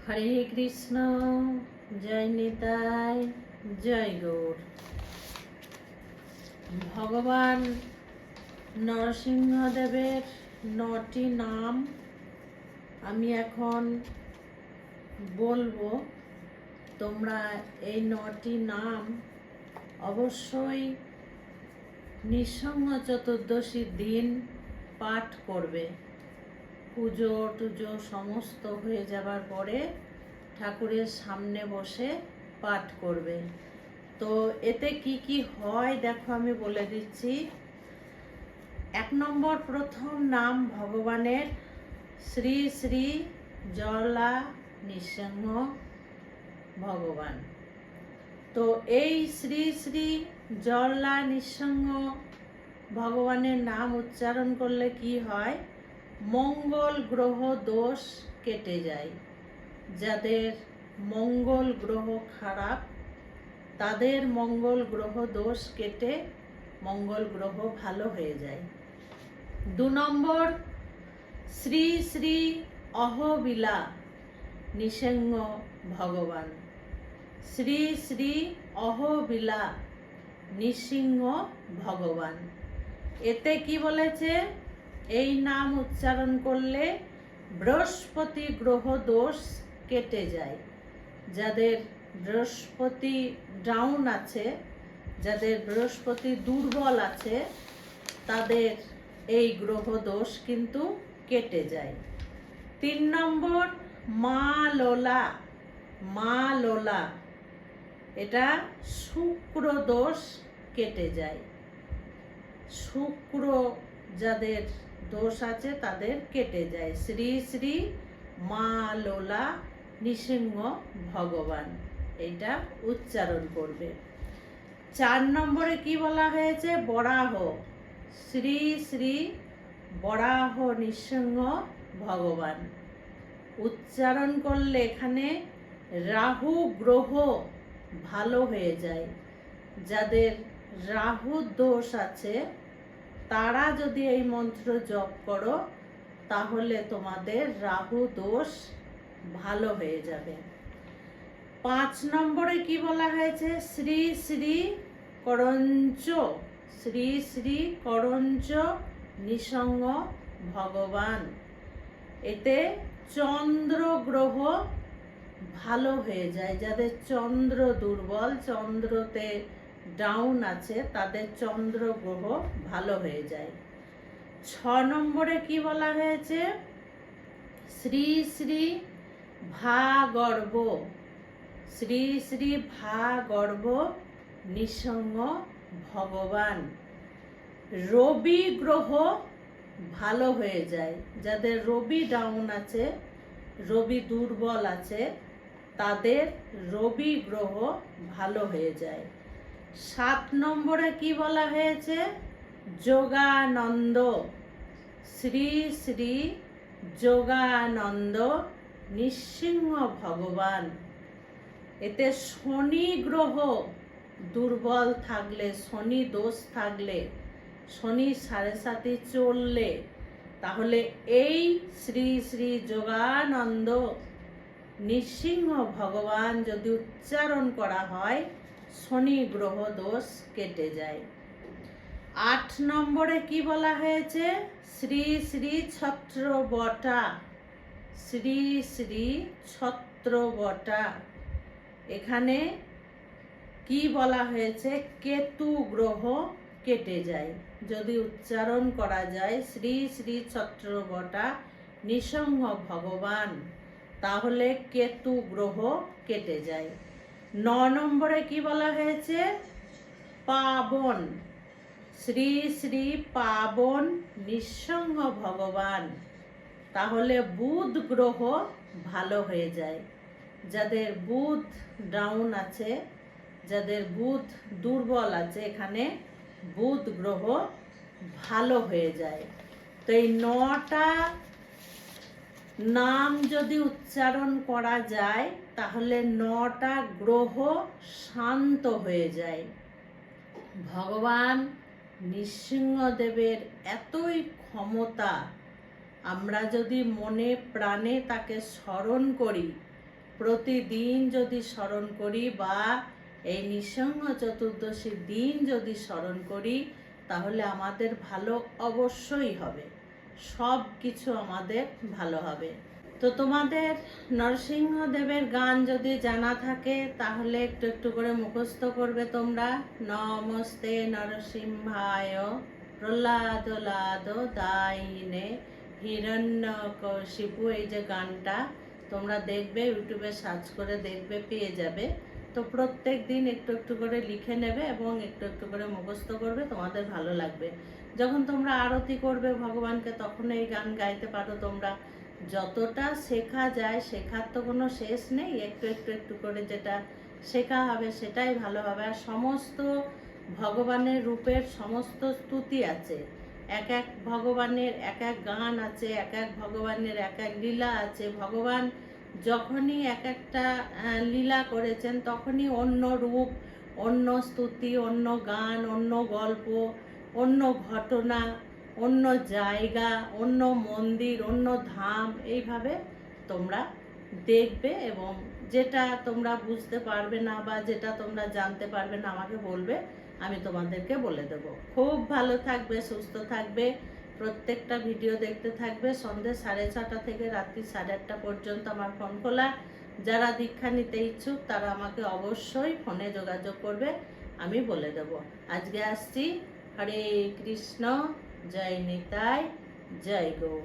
হরে কৃষ্ণ, জয় নিতাই, জয় গৌর। ভগবান নরসিংহদেবের 9টি নাম আমি এখন বলবো। তোমরা এই 9টি নাম অবশ্যই নৃসিংহ চতুর্দশীর দিন পাঠ করবে। পুজো টুজো সমস্ত হয়ে যাবার পরে ঠাকুরের সামনে বসে পাঠ করবে। তো এতে কি কি হয় দেখো, আমি বলে দিচ্ছি। 1 নম্বর প্রথম নাম ভগবানের শ্রী শ্রী জলা নৃসিংহ ভগবান। তো এই শ্রী শ্রী জলা নৃসিংহ ভগবানের নাম উচ্চারণ করলে কি হয়? মঙ্গল গ্রহ দোষ কেটে যায়। যাদের মঙ্গল গ্রহ খারাপ তাদের মঙ্গল গ্রহ দোষ কেটে মঙ্গল গ্রহ ভালো হয়ে যায়। 2 নম্বর শ্রী শ্রী অহবিলা নৃসিংহ ভগবান। শ্রী শ্রী অহবিলা নৃসিংহ ভগবান। এতে কি বলেছে? এই নাম উচ্চারণ করলে বৃহস্পতি গ্রহ দোষ কেটে যায়। যাদের বৃহস্পতি ডাউন আছে, যাদের বৃহস্পতি দুর্বল আছে, তাদের এই গ্রহ দোষ কিন্তু কেটে যায়। 3 নম্বর মা লোলা। মা লোলা, এটা শুক্র দোষ কেটে যায়। শুক্র যাদের দোষ আছে তাদের কেটে যায়। শ্রী শ্রী মা লোলা নৃসিংহ ভগবান, এটা উচ্চারণ করবে। 4 নম্বরে কি বলা হয়েছে? বরাহ। শ্রী শ্রী বরাহ নৃসিংহ ভগবান। উচ্চারণ করলে এখানে রাহু গ্রহ ভালো হয়ে যায়। যাদের রাহু দোষ আছে তারা যদি এই মন্ত্র জপ করো তাহলে তোমাদের রাহু দোষ ভালো হয়ে যাবে। 5 নম্বরে কি বলা হয়েছে? শ্রী শ্রী করঞ্চ। শ্রী শ্রী করঞ্চ নৃসিংহ ভগবান। এতে চন্দ্র গ্রহ ভালো হয়ে যায়। যাদের চন্দ্র দুর্বল, চন্দ্রতে ডাউন আছে, তাদের চন্দ্র গ্রহ ভালো হয়ে যায়। 6 নম্বরে কি বলা হয়েছে? শ্রী শ্রী ভাগর্ভ। শ্রী শ্রী ভাগর্ভ নৃসিংহ ভগবান। রবি গ্রহ ভালো হয়ে যায়। যাদের রবি ডাউন আছে, রবি দুর্বল আছে, তাদের রবি গ্রহ ভালো হয়ে যায়। 7 নম্বরে কি বলা হয়েছে? যোগানন্দ। শ্রী শ্রী যোগানন্দ নৃসিংহ ভগবান। এতে শনি গ্রহ দুর্বল থাকলে, শনি দোষ থাকলে, শনি 7.5 চললে, তাহলে এই শ্রী শ্রী যোগানন্দ নৃসিংহ ভগবান যদি উচ্চারণ করা হয় শনি গ্রহ দোষ কেটে যায়। 8 নম্বরে কি বলা হয়েছে? শ্রী শ্রী ছত্রবটা। শ্রী শ্রী ছত্রবটা। এখানে কি বলা হয়েছে? কেতু গ্রহ কেটে যায়। যদি উচ্চারণ করা যায় শ্রী শ্রী ছত্রবটা নৃসিংহ ভগবান, তাহলে কেতু গ্রহ কেটে যায়। 9 নম্বরে কি বলা হয়েছে? পাবন। শ্রী শ্রী পাবন নৃসিংহ ভগবান। তাহলে বুধ গ্রহ ভালো হয়ে যায়। যাদের বুধ ডাউন আছে, যাদের বুধ দুর্বল আছে, এখানে বুধ গ্রহ ভালো হয়ে যায়। তো এই 9টা নাম যদি উচ্চারণ করা যায় তাহলে 9টা গ্রহ শান্ত হয়ে যায়। ভগবান নৃসিংহদেবের এতই ক্ষমতা, আমরা যদি মনে প্রাণে তাকে স্মরণ করি প্রতিদিন যদি স্মরণ করি বা এই নৃসিংহ চতুর্দশীর দিন যদি স্মরণ করি, তাহলে আমাদের ভালো অবশ্যই হবে, সব কিছু আমাদের ভালো হবে। তো তোমাদের নরসিংহদেবের গান যদি জানা থাকে তাহলে একটু একটু করে মুখস্থ করবে তোমরা। নমস্তে নরসিংহায় প্রহ্লাদ লাদ দায়িনে হিরণ্যকশিপু, এই যে গানটা তোমরা দেখবে, ইউটিউবে সার্চ করে দেখবে, পেয়ে যাবে। তো প্রত্যেক দিন একটু একটু করে লিখে নেবে এবং একটু একটু করে মুখস্থ করবে, তোমাদের ভালো লাগবে। যখন তোমরা আরতি করবে ভগবানকে তখন এই গান গাইতে পারো তোমরা। যতটা শেখা যায়, শেখার তো কোনো শেষ নেই, একটু একটু একটু করে যেটা শেখা হবে সেটাই ভালো হবে। আর সমস্ত ভগবানের রূপের সমস্ত স্তুতি আছে, এক এক ভগবানের এক এক গান আছে, এক এক ভগবানের এক এক লীলা আছে। ভগবান যখনই এক একটা লীলা করেছেন তখনই অন্য রূপ, অন্য স্তুতি, অন্য গান, অন্য গল্প, অন্য ঘটনা, অন্য জায়গা, অন্য মন্দির, অন্য ধাম, এইভাবে তোমরা দেখবে। এবং যেটা তোমরা বুঝতে পারবে না বা যেটা তোমরা জানতে পারবে না আমাকে বলবে, আমি তোমাদেরকে বলে দেব। খুব ভালো থাকবে, সুস্থ থাকবে, প্রত্যেকটা ভিডিও দেখতে থাকবে। সন্ধ্যে 6:30 থেকে রাত্রি 8:30 পর্যন্ত আমার ফোন খোলা। যারা দীক্ষা নিতে ইচ্ছুক তারা আমাকে অবশ্যই ফোনে যোগাযোগ করবে, আমি বলে দেব। আজকে আসছি। হরে কৃষ্ণ, জয় নিতাই, জয় গৌ।